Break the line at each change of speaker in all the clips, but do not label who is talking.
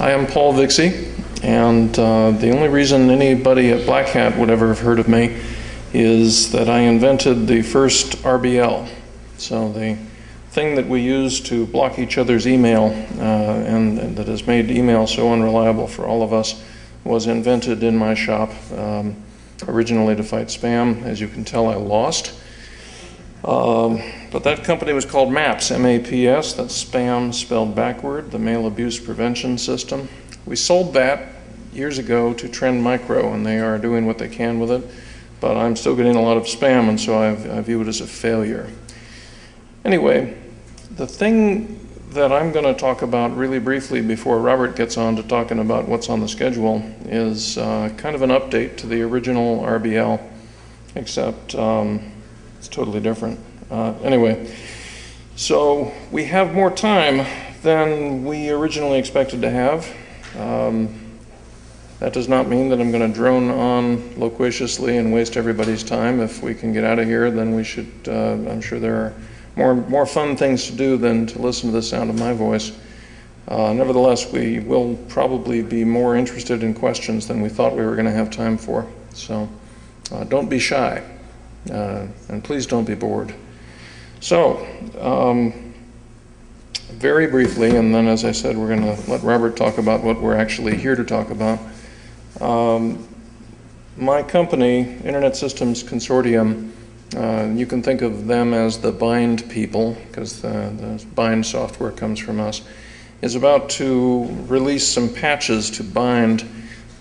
I am Paul Vixie, and the only reason anybody at Blackhat would ever have heard of me is that I invented the first RBL. So the thing that we use to block each other's email and that has made email so unreliable for all of us was invented in my shop, originally to fight spam. As you can tell, I lost. But that company was called MAPS, M-A-P-S, that's spam spelled backward, the Mail Abuse Prevention System. We sold that years ago to Trend Micro, and they are doing what they can with it, but I'm still getting a lot of spam, and so I view it as a failure. Anyway, the thing that I'm going to talk about really briefly before Robert gets on to talking about what's on the schedule is kind of an update to the original RBL, except it's totally different. Anyway, so we have more time than we originally expected to have. That does not mean that I'm going to drone on loquaciously and waste everybody's time. If we can get out of here, then we should. I'm sure there are more fun things to do than to listen to the sound of my voice. Nevertheless, we will probably be more interested in questions than we thought we were going to have time for. So don't be shy. And please don't be bored. So, very briefly, and then as I said, we're going to let Robert talk about what we're actually here to talk about. My company, Internet Systems Consortium, you can think of them as the bind people, because the bind software comes from us, is about to release some patches to bind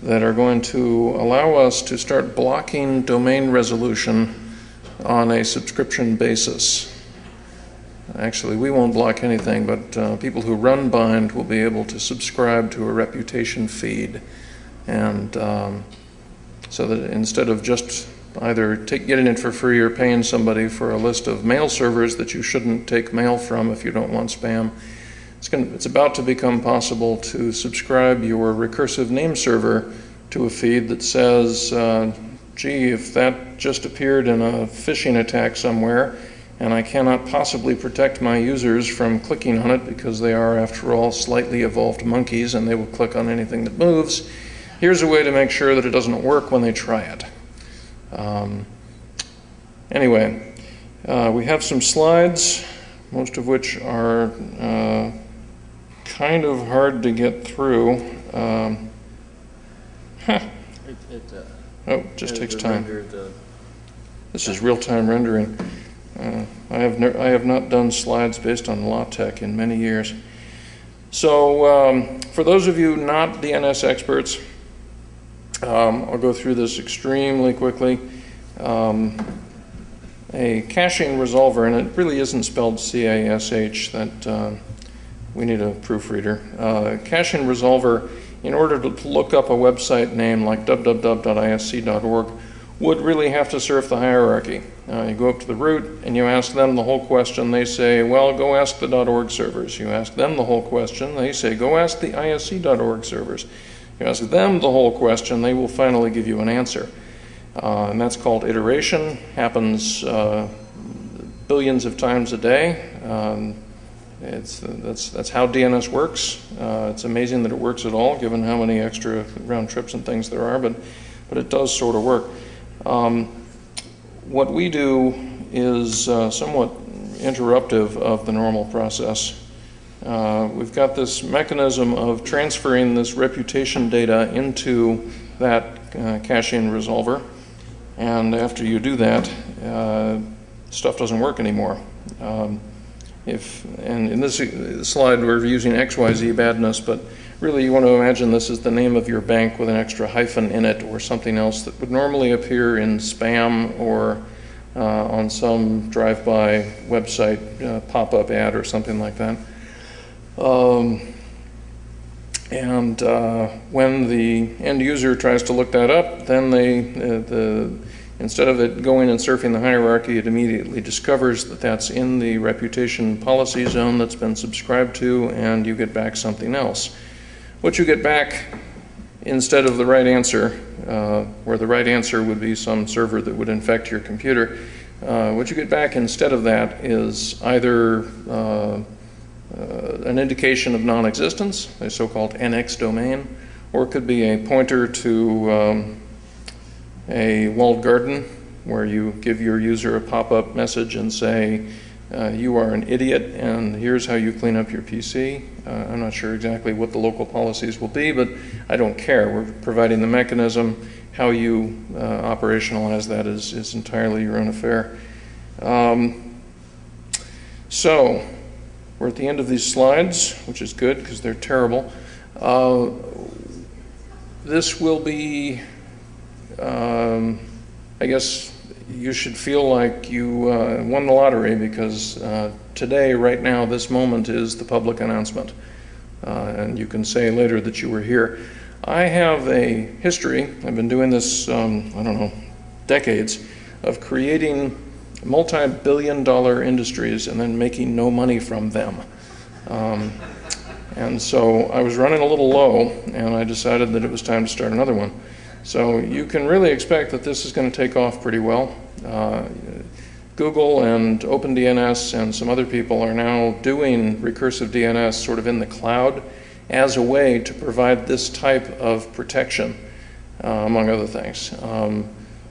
that are going to allow us to start blocking domain resolution on a subscription basis. Actually, we won't block anything, but people who run bind will be able to subscribe to a reputation feed. And so that instead of just either getting it for free or paying somebody for a list of mail servers that you shouldn't take mail from if you don't want spam, it's about to become possible to subscribe your recursive name server to a feed that says, gee, if that just appeared in a phishing attack somewhere, and I cannot possibly protect my users from clicking on it because they are, after all, slightly evolved monkeys and they will click on anything that moves, here's a way to make sure that it doesn't work when they try it. Anyway, we have some slides, most of which are kind of hard to get through. Oh, just takes time. This is real-time rendering. I have not done slides based on LaTeX in many years. So for those of you not DNS experts, I'll go through this extremely quickly. A caching resolver, and it really isn't spelled C-A-S-H, that we need a proofreader. Caching resolver, in order to look up a website name like www.isc.org, would really have to surf the hierarchy. You go up to the root and you ask them the whole question. They say, well, go ask the .org servers. You ask them the whole question. They say, go ask the isc.org servers. You ask them the whole question. They will finally give you an answer. And that's called iteration. Happens billions of times a day. That's how DNS works. It's amazing that it works at all, given how many extra round trips and things there are, but it does sort of work. What we do is somewhat interruptive of the normal process. We've got this mechanism of transferring this reputation data into that caching resolver, and after you do that, stuff doesn't work anymore. And in this slide we're using XYZ badness, but really you want to imagine this is the name of your bank with an extra hyphen in it or something else that would normally appear in spam or on some drive-by website pop-up ad or something like that. When the end user tries to look that up, then instead of it going and surfing the hierarchy, it immediately discovers that that's in the reputation policy zone that's been subscribed to, and you get back something else. What you get back instead of the right answer, where the right answer would be some server that would infect your computer, what you get back instead of that is either an indication of non-existence, a so-called NX domain, or it could be a pointer to a walled garden where you give your user a pop-up message and say, you are an idiot and here's how you clean up your PC. I'm not sure exactly what the local policies will be, but I don't care. We're providing the mechanism. How you operationalize that is entirely your own affair. So we're at the end of these slides, which is good because they're terrible. This will be, I guess you should feel like you won the lottery because today, right now, this moment is the public announcement. And you can say later that you were here. I have a history, I've been doing this, I don't know, decades, of creating multi-billion-dollar industries and then making no money from them. And so I was running a little low, and I decided that it was time to start another one. So you can really expect that this is going to take off pretty well. Google and OpenDNS and some other people are now doing recursive DNS sort of in the cloud as a way to provide this type of protection, among other things.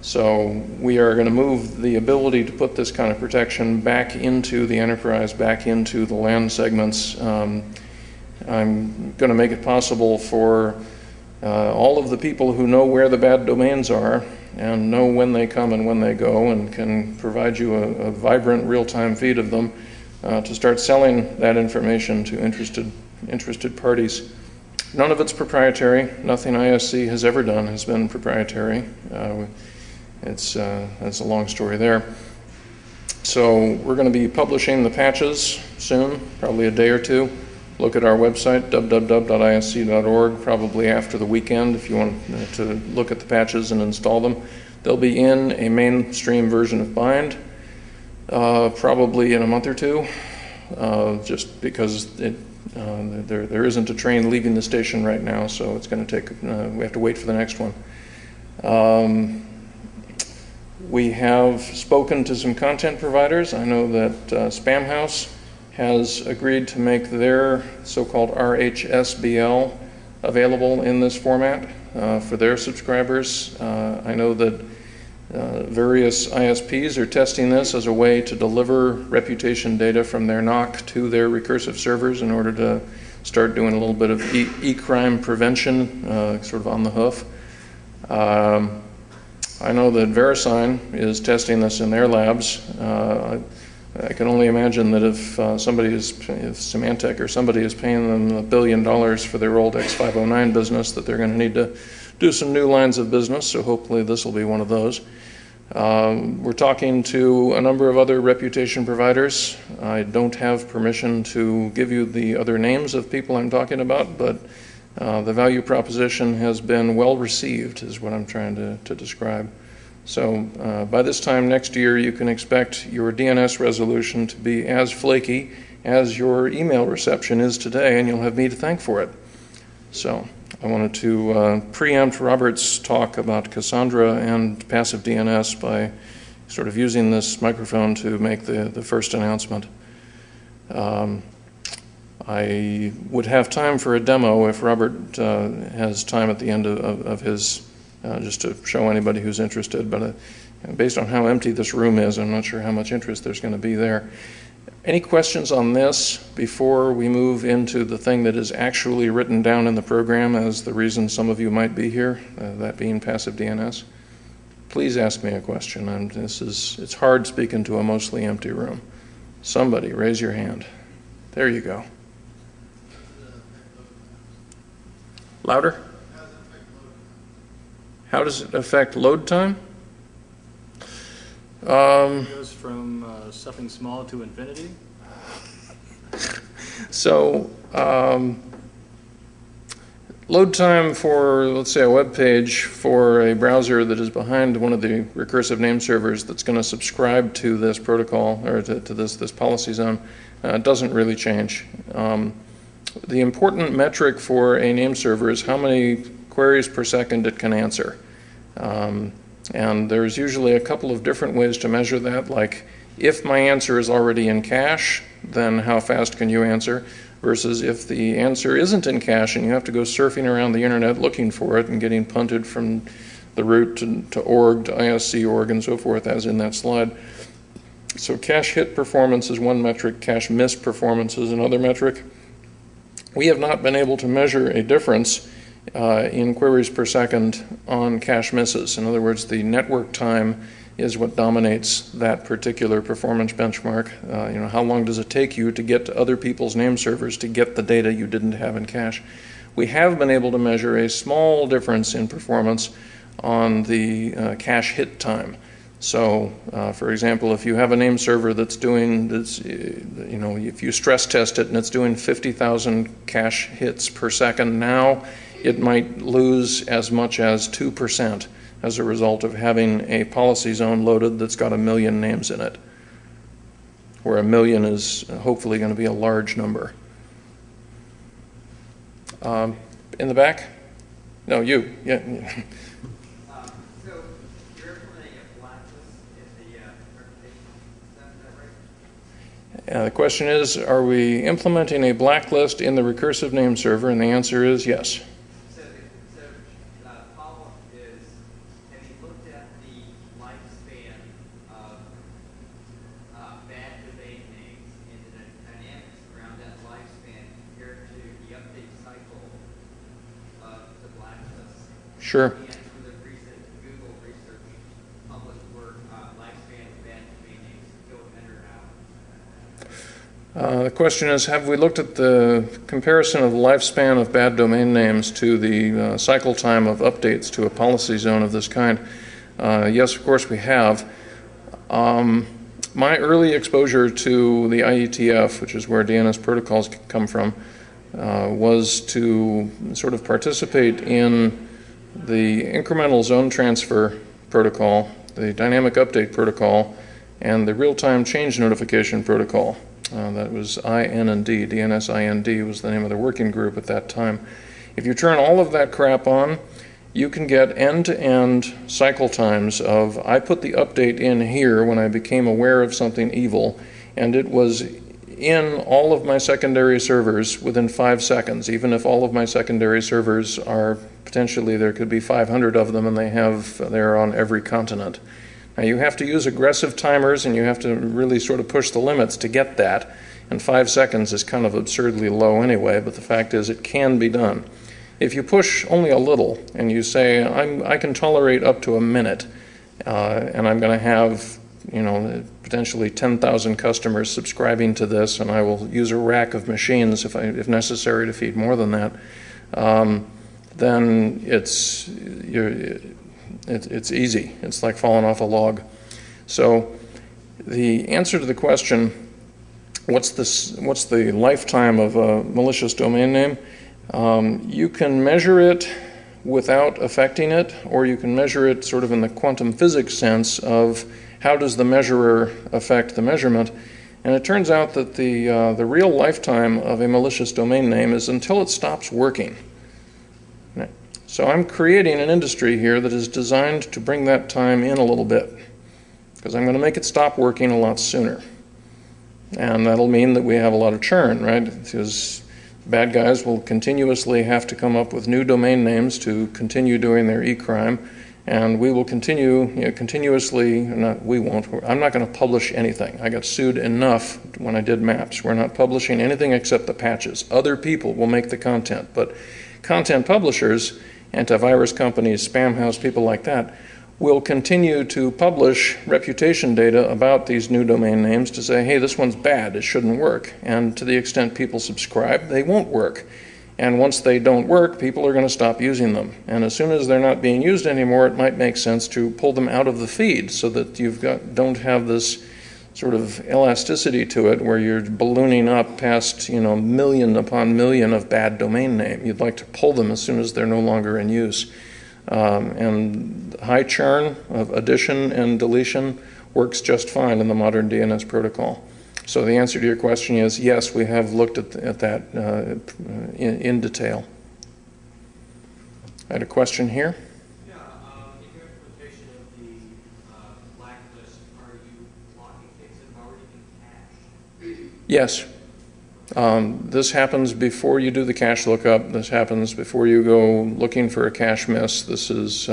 So we are going to move the ability to put this kind of protection back into the enterprise, back into the LAN segments. I'm going to make it possible for all of the people who know where the bad domains are and know when they come and when they go and can provide you a vibrant real-time feed of them to start selling that information to interested parties. None of it's proprietary. Nothing ISC has ever done has been proprietary. It's a long story there. So we're going to be publishing the patches soon, probably a day or two. Look at our website, www.isc.org, probably after the weekend if you want to look at the patches and install them. They'll be in a mainstream version of Bind, probably in a month or two, just because there isn't a train leaving the station right now, so it's going to take, we have to wait for the next one. We have spoken to some content providers. I know that Spamhaus has agreed to make their so-called RHSBL available in this format for their subscribers. I know that various ISPs are testing this as a way to deliver reputation data from their NOC to their recursive servers in order to start doing a little bit of e-crime prevention, sort of on the hoof. I know that VeriSign is testing this in their labs. I can only imagine that if if Symantec or somebody is paying them $1 billion for their old X509 business, that they're going to need to do some new lines of business, so hopefully this will be one of those. We're talking to a number of other reputation providers. I don't have permission to give you the other names of people I'm talking about, but the value proposition has been well received, is what I'm trying to describe. So by this time next year, you can expect your DNS resolution to be as flaky as your email reception is today, and you'll have me to thank for it. So I wanted to preempt Robert's talk about Cassandra and passive DNS by sort of using this microphone to make the first announcement. I would have time for a demo if Robert has time at the end of his, just to show anybody who's interested, but based on how empty this room is, I'm not sure how much interest there's going to be there. Any questions on this before we move into the thing that is actually written down in the program as the reason some of you might be here, that being passive DNS? Please ask me a question. It's hard speaking to a mostly empty room. Somebody raise your hand. There you go. Louder? How does it affect load time?
It goes from something small to infinity.
So load time for, let's say, a web page for a browser that is behind one of the recursive name servers that's going to subscribe to this protocol or to this policy zone doesn't really change. The important metric for a name server is how many queries per second it can answer. And there's usually a couple of different ways to measure that, like if my answer is already in cache, then how fast can you answer? Versus if the answer isn't in cache and you have to go surfing around the internet looking for it and getting punted from the root to org, to ISC org, and so forth, as in that slide. So cache hit performance is one metric, cache miss performance is another metric. We have not been able to measure a difference in queries per second on cache misses. In other words, the network time is what dominates that particular performance benchmark. How long does it take you to get to other people's name servers to get the data you didn't have in cache? We have been able to measure a small difference in performance on the cache hit time. So, for example, if you have a name server that's doing, if you stress test it and it's doing 50,000 cache hits per second now, it might lose as much as 2% as a result of having a policy zone loaded that's got 1 million names in it, where 1 million is hopefully going to be a large number. In the back? No, you. Yeah.
So you're implementing a blacklist in the reputation, is that right?
The question is, are we implementing a blacklist in the recursive name server? And the answer is yes.
So the follow-up is, have you looked at the lifespan of bad domain names and the dynamics around that lifespan compared to the update cycle of the blacklist?
Sure.
And from the recent Google research published work, lifespan of bad domain names go in or out?
The question is, have we looked at the comparison of the lifespan of bad domain names to the cycle time of updates to a policy zone of this kind? Yes, of course we have. My early exposure to the IETF, which is where DNS protocols come from, was to sort of participate in the incremental zone transfer protocol, the dynamic update protocol, and the real-time change notification protocol. That was IND, DNS IND was the name of the working group at that time. If you turn all of that crap on, you can get end-to-end cycle times of, I put the update in here when I became aware of something evil, and it was in all of my secondary servers within 5 seconds, even if all of my secondary servers are potentially, there could be 500 of them, and they're on every continent. Now you have to use aggressive timers, and you have to really sort of push the limits to get that, and 5 seconds is kind of absurdly low anyway, but the fact is it can be done. If you push only a little and you say, I can tolerate up to a minute, and I'm going to have potentially 10,000 customers subscribing to this, and I will use a rack of machines if necessary to feed more than that, then it's easy. It's like falling off a log. So the answer to the question, what's the lifetime of a malicious domain name? You can measure it without affecting it, or you can measure it sort of in the quantum physics sense of how does the measurer affect the measurement. And it turns out that the real lifetime of a malicious domain name is until it stops working. So I'm creating an industry here that is designed to bring that time in a little bit, because I'm going to make it stop working a lot sooner. And that'll mean that we have a lot of churn, right? Because bad guys will continuously have to come up with new domain names to continue doing their e-crime, and we will continue, continuously, we won't, I'm not going to publish anything. I got sued enough when I did maps. We're not publishing anything except the patches. Other people will make the content, but content publishers, antivirus companies, spam house, people like that, will continue to publish reputation data about these new domain names to say, hey, this one's bad, it shouldn't work. And to the extent people subscribe, they won't work. And once they don't work, people are going to stop using them. And as soon as they're not being used anymore, it might make sense to pull them out of the feed so that don't have this sort of elasticity to it where you're ballooning up past million upon million of bad domain name. You'd like to pull them as soon as they're no longer in use. And high churn of addition and deletion works just fine in the modern DNS protocol. So the answer to your question is yes, we have looked at that in detail. I had a question here.
Yeah, in your implementation of the blacklist, are you blocking things in
Yes. This happens before you do the cache lookup. This happens before you go looking for a cache miss. This is,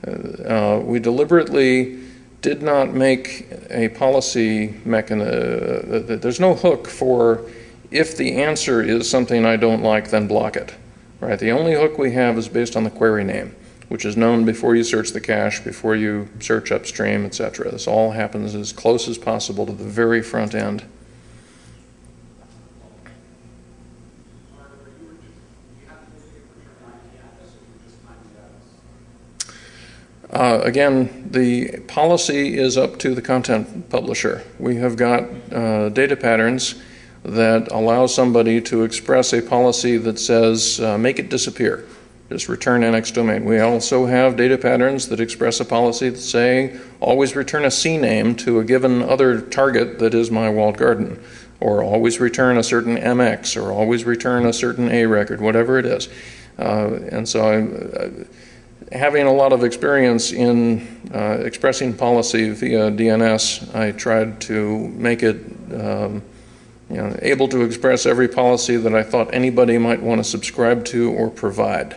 we deliberately did not make a policy mechanism. There's no hook for if the answer is something I don't like, then block it. Right? The only hook we have is based on the query name, which is known before you search the cache, before you search upstream, etc. This all happens as close as possible to the very front end. Again, the policy is up to the content publisher. We have got data patterns that allow somebody to express a policy that says, make it disappear. Just return NX domain. We also have data patterns that express a policy that say, always return a CNAME to a given other target that is my walled garden, or always return a certain MX, or always return a certain A record, whatever it is. And so having a lot of experience in expressing policy via DNS, I tried to make it able to express every policy that I thought anybody might want to subscribe to or provide.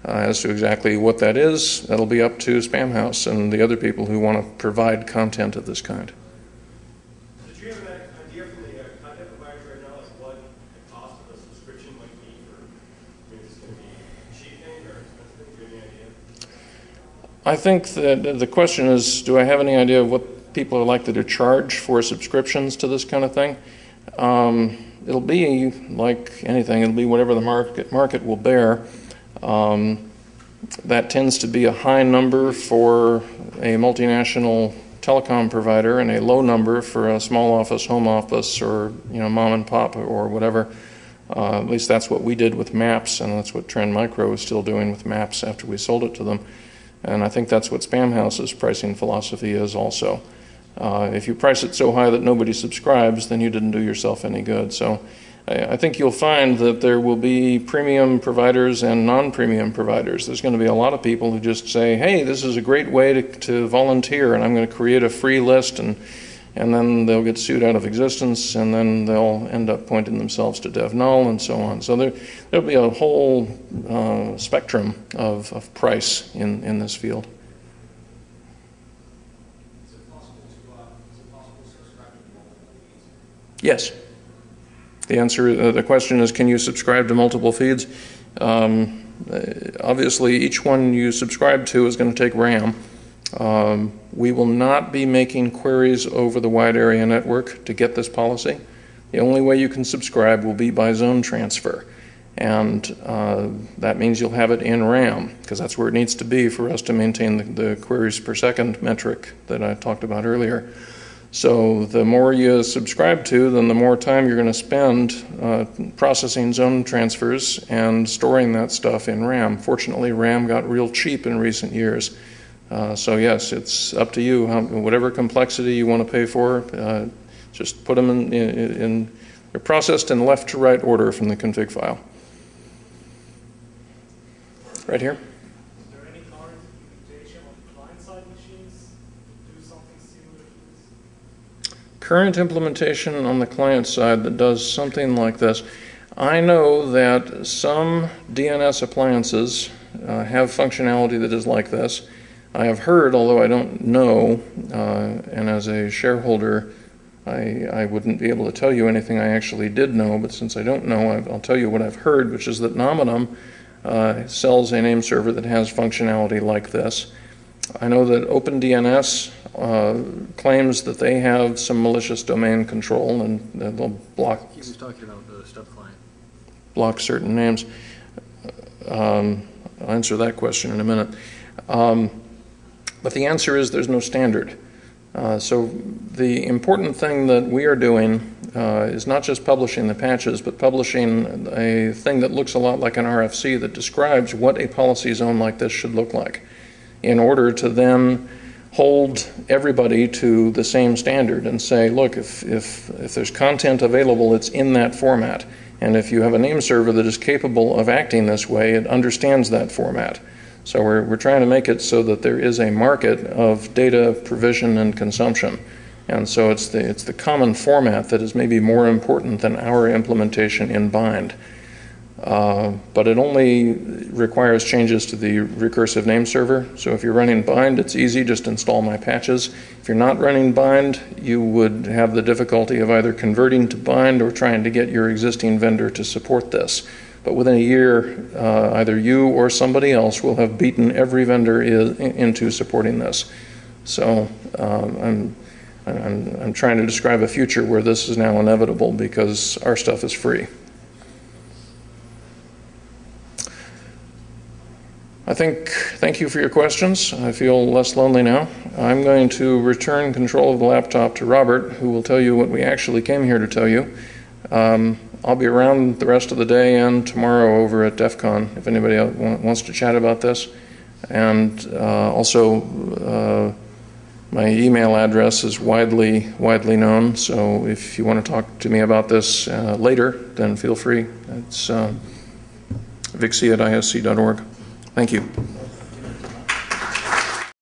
As to exactly what that is, that'll be up to Spamhaus and the other people who want to provide content of this kind.
Did you have an idea from the content providers right now, like what the cost of a subscription might be for, is it going to be cheap thing or expensive? Do you have any idea?
I think that the question is, do I have any idea of what people are likely to charge for subscriptions to this kind of thing? It'll be like anything, it'll be whatever the market will bear. That tends to be a high number for a multinational telecom provider and a low number for a small office, home office, or mom and pop or whatever. At least that's what we did with Maps, and that's what Trend Micro is still doing with Maps after we sold it to them. And I think that's what Spamhaus's pricing philosophy is also. If you price it so high that nobody subscribes, then you didn't do yourself any good. So I think you'll find that there will be premium providers and non-premium providers. There's going to be a lot of people who just say, hey, this is a great way to volunteer, and I'm going to create a free list, and then they'll get sued out of existence, and then they'll end up pointing themselves to dev null and so on. So there'll be a whole spectrum of price in this field.
Is it possible to subscribe to multiple feeds?
Yes. The answer, the question is, can you subscribe to multiple feeds? Obviously, each one you subscribe to is going to take RAM. We will not be making queries over the wide area network to get this policy. The only way you can subscribe will be by zone transfer. And that means you'll have it in RAM, because that's where it needs to be for us to maintain the queries per second metric that I talked about earlier. So the more you subscribe to, then the more time you're going to spend processing zone transfers and storing that stuff in RAM. Fortunately, RAM got real cheap in recent years. So yes, it's up to you. Whatever complexity you want to pay for, just put them they're processed in left to right order from the config file. Right here.
Is there any current implementation on client-side machines to do something similar to this?
Current implementation on the client side that does something like this. I know that some DNS appliances have functionality that is like this. I have heard, although I don't know, and as a shareholder, I wouldn't be able to tell you anything I actually did know, but since I don't know, I'll tell you what I've heard, which is that Nominum sells a name server that has functionality like this. I know that OpenDNS claims that they have some malicious domain control, and they'll block.
He was talking about the stub client.
Block certain names. I'll answer that question in a minute. But the answer is there's no standard. So the important thing that we are doing is not just publishing the patches, but publishing a thing that looks a lot like an RFC that describes what a policy zone like this should look like, in order to then hold everybody to the same standard and say, look, if there's content available, it's in that format. And if you have a name server that is capable of acting this way, it understands that format. So we're trying to make it so that there is a market of data provision and consumption. And so it's the common format that is maybe more important than our implementation in bind. But it only requires changes to the recursive name server. So if you're running bind, it's easy, just install my patches. If you're not running bind, you would have the difficulty of either converting to bind or trying to get your existing vendor to support this. But within a year, either you or somebody else will have beaten every vendor into supporting this. So I'm trying to describe a future where this is now inevitable because our stuff is free. Thank you for your questions. I feel less lonely now. I'm going to return control of the laptop to Robert, who will tell you what we actually came here to tell you. I'll be around the rest of the day and tomorrow over at DEF CON if anybody else wants to chat about this. And also, my email address is widely known, so if you want to talk to me about this later, then feel free. It's vixie@isc.org. Thank you.